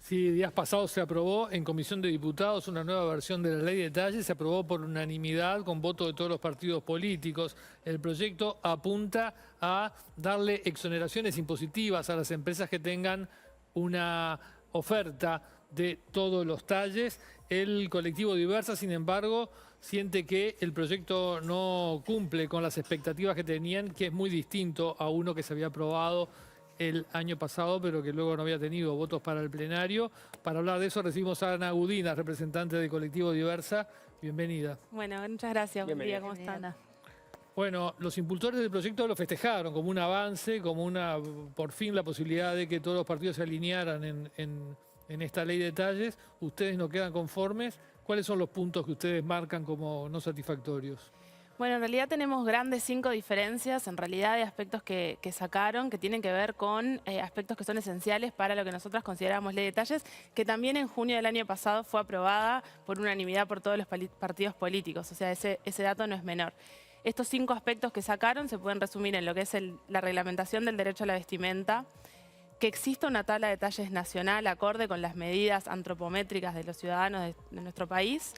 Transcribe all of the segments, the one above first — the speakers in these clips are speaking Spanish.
Sí, días pasados se aprobó en Comisión de Diputados una nueva versión de la Ley de Talles, se aprobó por unanimidad con voto de todos los partidos políticos. El proyecto apunta a darle exoneraciones impositivas a las empresas que tengan una oferta de todos los talles. El colectivo Diversa, sin embargo, siente que el proyecto no cumple con las expectativas que tenían, que es muy distinto a uno que se había aprobado el año pasado, pero que luego no había tenido votos para el plenario. Para hablar de eso recibimos a Ana Gudina, representante del colectivo Diversa. Bienvenida. Bueno, muchas gracias. Buen día, ¿cómo Bienvenida. están? Bueno, los impulsores del proyecto lo festejaron como un avance, como por fin la posibilidad de que todos los partidos se alinearan en esta ley de talles. Ustedes no quedan conformes. ¿Cuáles son los puntos que ustedes marcan como no satisfactorios? Bueno, en realidad tenemos grandes 5 diferencias, en realidad de aspectos que sacaron, que tienen que ver con aspectos que son esenciales para lo que nosotros consideramos ley de talles, que también en junio del año pasado fue aprobada por unanimidad por todos los partidos políticos, o sea, ese dato no es menor. Estos 5 aspectos que sacaron se pueden resumir en lo que es la reglamentación del derecho a la vestimenta, que exista una tabla de talles nacional acorde con las medidas antropométricas de los ciudadanos de nuestro país,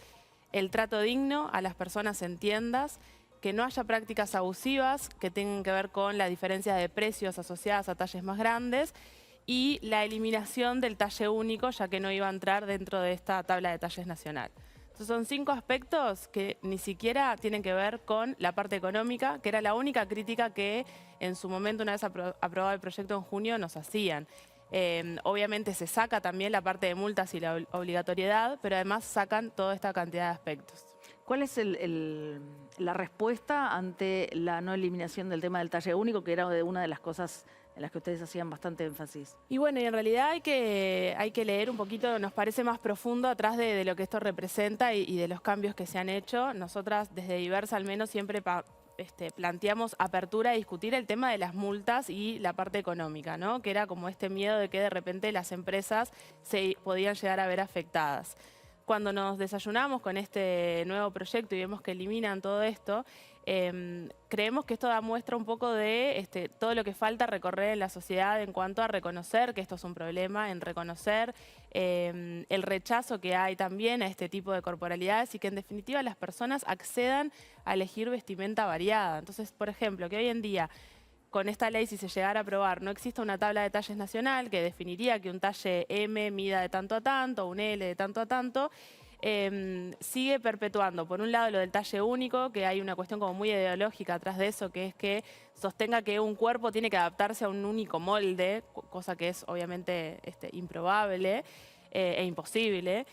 el trato digno a las personas en tiendas, que no haya prácticas abusivas que tengan que ver con la diferencia de precios asociadas a talles más grandes y la eliminación del talle único, ya que no iba a entrar dentro de esta tabla de talles nacional. Entonces son 5 aspectos que ni siquiera tienen que ver con la parte económica, que era la única crítica que en su momento, una vez aprobado el proyecto en junio, nos hacían. Obviamente se saca también la parte de multas y la obligatoriedad, pero además sacan toda esta cantidad de aspectos. ¿Cuál es la respuesta ante la no eliminación del tema del talle único, que era una de las cosas en las que ustedes hacían bastante énfasis? Y bueno, y en realidad hay que leer un poquito, nos parece más profundo atrás de lo que esto representa y de los cambios que se han hecho. Nosotras desde Diversa al menos siempre planteamos apertura a discutir el tema de las multas y la parte económica, ¿no? Que era como este miedo de que de repente las empresas se podían llegar a ver afectadas. Cuando nos desayunamos con este nuevo proyecto y vemos que eliminan todo esto, creemos que esto da muestra un poco de todo lo que falta recorrer en la sociedad en cuanto a reconocer que esto es un problema, en reconocer el rechazo que hay también a este tipo de corporalidades y que en definitiva las personas accedan a elegir vestimenta variada. Entonces, por ejemplo, que hoy en día con esta ley, si se llegara a aprobar, no existe una tabla de talles nacional que definiría que un talle M mida de tanto a tanto, un L de tanto a tanto, sigue perpetuando, por un lado, lo del talle único, que hay una cuestión como muy ideológica atrás de eso, que es que sostenga que un cuerpo tiene que adaptarse a un único molde, cosa que es obviamente improbable e imposible.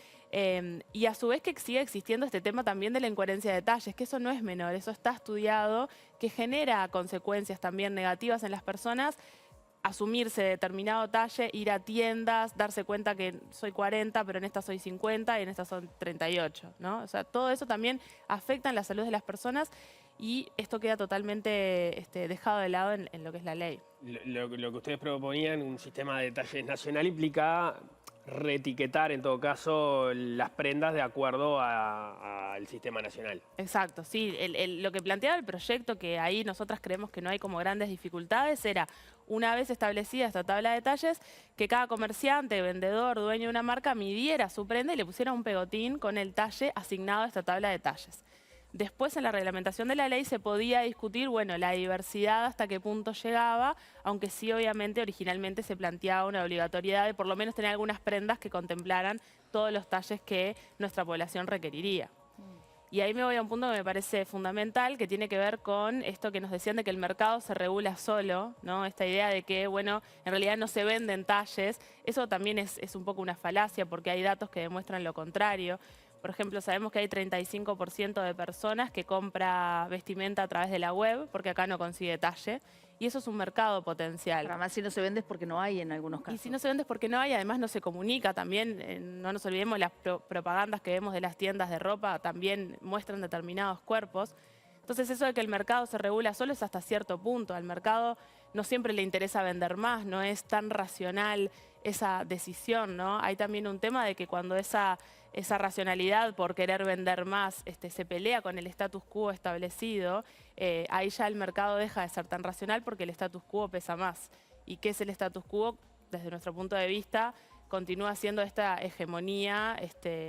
Y a su vez que sigue existiendo este tema también de la incoherencia de talles, que eso no es menor, eso está estudiado, que genera consecuencias también negativas en las personas, asumirse determinado talle, ir a tiendas, darse cuenta que soy 40, pero en esta soy 50 y en esta son 38, ¿no? O sea, todo eso también afecta en la salud de las personas y esto queda totalmente dejado de lado en lo que es la ley. Lo que ustedes proponían, un sistema de talles nacional, implica reetiquetar, en todo caso, las prendas de acuerdo al sistema nacional. Exacto, sí. Lo que planteaba el proyecto, que ahí nosotras creemos que no hay como grandes dificultades, era una vez establecida esta tabla de talles, que cada comerciante, vendedor, dueño de una marca midiera su prenda y le pusiera un pegotín con el talle asignado a esta tabla de talles. Después, en la reglamentación de la ley se podía discutir, bueno, la diversidad hasta qué punto llegaba, aunque sí, obviamente, originalmente se planteaba una obligatoriedad de por lo menos tener algunas prendas que contemplaran todos los talles que nuestra población requeriría. Y ahí me voy a un punto que me parece fundamental, que tiene que ver con esto que nos decían de que el mercado se regula solo, ¿no? Esta idea de que, bueno, en realidad no se venden talles. Eso también es un poco una falacia porque hay datos que demuestran lo contrario. Por ejemplo, sabemos que hay 35% de personas que compra vestimenta a través de la web porque acá no consigue talle. Y eso es un mercado potencial. Pero además, si no se vende es porque no hay en algunos casos. Y si no se vende es porque no hay, además no se comunica también. No nos olvidemos, las propagandas que vemos de las tiendas de ropa también muestran determinados cuerpos. Entonces eso de que el mercado se regula solo es hasta cierto punto. Al mercado no siempre le interesa vender más, no es tan racional esa decisión, ¿no? Hay también un tema de que cuando esa racionalidad por querer vender más se pelea con el status quo establecido, ahí ya el mercado deja de ser tan racional porque el status quo pesa más. ¿Y qué es el status quo? Desde nuestro punto de vista, continúa siendo esta hegemonía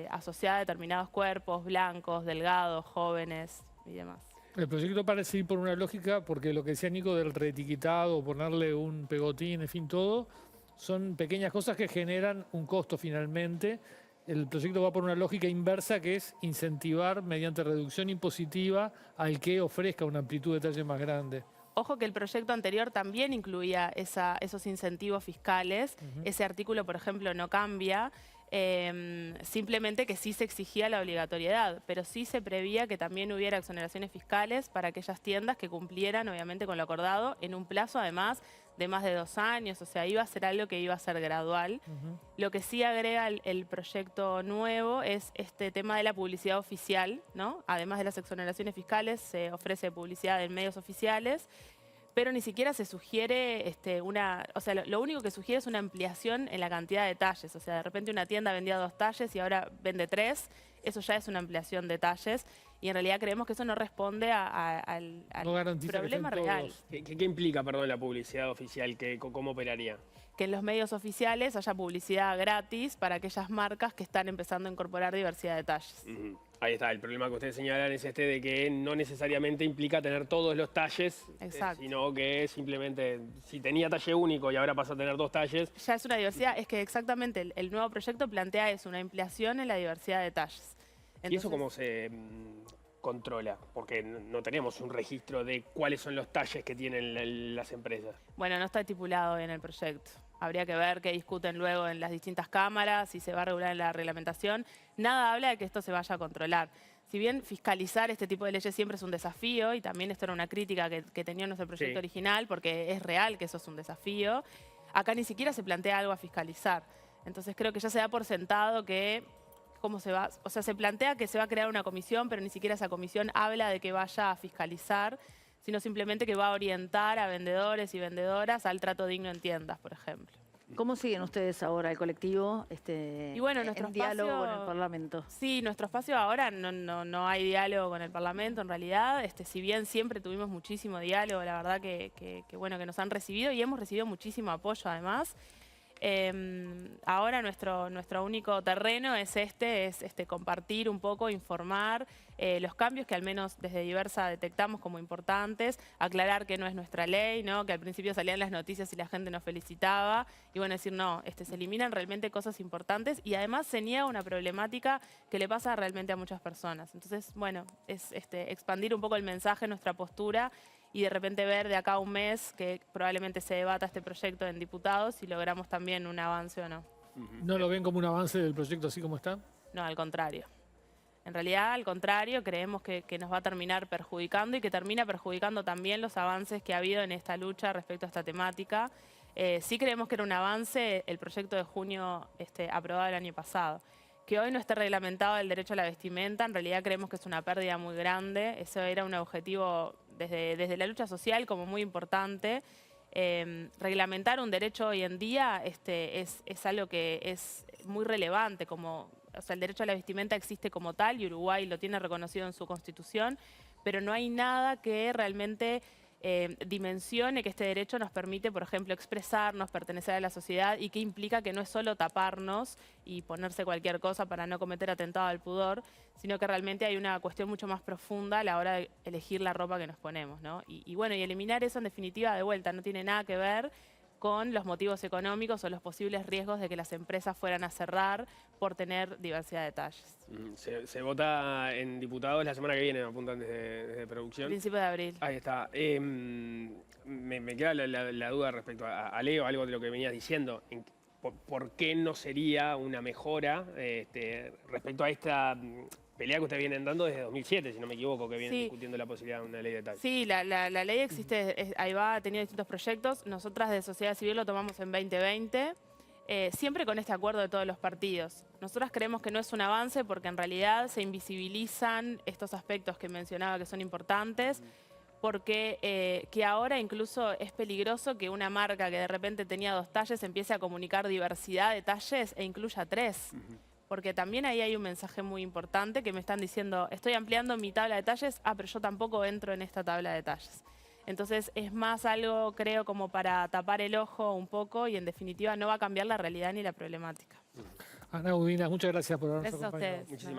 asociada a determinados cuerpos, blancos, delgados, jóvenes y demás. El proyecto parece ir por una lógica, porque lo que decía Nico del reetiquetado, ponerle un pegotín, en fin, todo, son pequeñas cosas que generan un costo finalmente. El proyecto va por una lógica inversa, que es incentivar mediante reducción impositiva al que ofrezca una amplitud de talle más grande. Ojo que el proyecto anterior también incluía esos incentivos fiscales. Ese artículo, por ejemplo, no cambia. Simplemente que sí se exigía la obligatoriedad, pero sí se prevía que también hubiera exoneraciones fiscales para aquellas tiendas que cumplieran, obviamente, con lo acordado, en un plazo, además, de más de 2 años. O sea, iba a ser algo que iba a ser gradual. Lo que sí agrega el proyecto nuevo es este tema de la publicidad oficial, ¿no? Además de las exoneraciones fiscales, se ofrece publicidad en medios oficiales, pero ni siquiera se sugiere o sea, lo único que sugiere es una ampliación en la cantidad de talles. O sea, de repente una tienda vendía 2 talles y ahora vende 3. Eso ya es una ampliación de talles. Y en realidad creemos que eso no responde al problema real. ¿Qué implica, perdón, la publicidad oficial? ¿Cómo operaría? Que en los medios oficiales haya publicidad gratis para aquellas marcas que están empezando a incorporar diversidad de talles. Ahí está, el problema que ustedes señalan es de que no necesariamente implica tener todos los talles, sino que simplemente si tenía talle único y ahora pasa a tener 2 talles. Ya es una diversidad, es que exactamente el nuevo proyecto plantea eso, una ampliación en la diversidad de talles. Entonces, ¿y eso cómo se controla? Porque no tenemos un registro de cuáles son los talles que tienen las empresas. Bueno, no está estipulado en el proyecto. Habría que ver qué discuten luego en las distintas cámaras, si se va a regular en la reglamentación. Nada habla de que esto se vaya a controlar. Si bien fiscalizar este tipo de leyes siempre es un desafío, y también esto era una crítica que tenía nuestro proyecto original, porque es real que eso es un desafío, acá ni siquiera se plantea algo a fiscalizar. Entonces creo que ya se da por sentado que o sea, se plantea que se va a crear una comisión, pero ni siquiera esa comisión habla de que vaya a fiscalizar, sino simplemente que va a orientar a vendedores y vendedoras al trato digno en tiendas, por ejemplo. ¿Cómo siguen ustedes ahora, el colectivo, y bueno, en diálogo con el Parlamento? Sí, nuestro espacio ahora no hay diálogo con el Parlamento, en realidad. Si bien siempre tuvimos muchísimo diálogo, la verdad que nos han recibido y hemos recibido muchísimo apoyo, además. Ahora nuestro único terreno es compartir un poco, informar los cambios que al menos desde Diversa detectamos como importantes, aclarar que no es nuestra ley, ¿no? Que al principio salían las noticias y la gente nos felicitaba, y bueno, decir no, se eliminan realmente cosas importantes y además se niega una problemática que le pasa realmente a muchas personas. Entonces, bueno, es expandir un poco el mensaje, nuestra postura, y de repente ver de acá a un mes que probablemente se debata este proyecto en diputados si logramos también un avance o no. ¿No lo ven como un avance del proyecto así como está? No, al contrario. En realidad, al contrario, creemos que nos va a terminar perjudicando y que termina perjudicando también los avances que ha habido en esta lucha respecto a esta temática. Sí creemos que era un avance el proyecto de junio aprobado el año pasado. Que hoy no esté reglamentado el derecho a la vestimenta, en realidad creemos que es una pérdida muy grande. Eso era un objetivo desde la lucha social como muy importante. Reglamentar un derecho hoy en día es algo que es muy relevante. O sea, el derecho a la vestimenta existe como tal y Uruguay lo tiene reconocido en su Constitución, pero no hay nada que realmente dimensione que este derecho nos permite, por ejemplo, expresarnos, pertenecer a la sociedad, y que implica que no es solo taparnos y ponerse cualquier cosa para no cometer atentado al pudor, sino que realmente hay una cuestión mucho más profunda a la hora de elegir la ropa que nos ponemos, ¿no? Y bueno, y eliminar eso en definitiva de vuelta no tiene nada que ver con los motivos económicos o los posibles riesgos de que las empresas fueran a cerrar por tener diversidad de talles. Se vota en diputados la semana que viene, me apuntan desde producción. Principio de abril. Ahí está. Me queda la duda respecto a Leo, algo de lo que venías diciendo. ¿Por qué no sería una mejora respecto a esta pelea que ustedes vienen dando desde 2007, si no me equivoco, que vienen discutiendo la posibilidad de una ley de talles? Sí, la ley existe, ahí va, ha tenido distintos proyectos. Nosotras de Sociedad Civil lo tomamos en 2020, siempre con este acuerdo de todos los partidos. Nosotras creemos que no es un avance porque en realidad se invisibilizan estos aspectos que mencionaba que son importantes, porque que ahora incluso es peligroso que una marca que de repente tenía 2 talles empiece a comunicar diversidad de talles e incluya 3. Porque también ahí hay un mensaje muy importante que me están diciendo, estoy ampliando mi tabla de talles, pero yo tampoco entro en esta tabla de talles. Entonces es más algo, creo, como para tapar el ojo un poco y en definitiva no va a cambiar la realidad ni la problemática. Ana Udina, muchas gracias por habernos Gracias a acompañado. ustedes. Muchísimas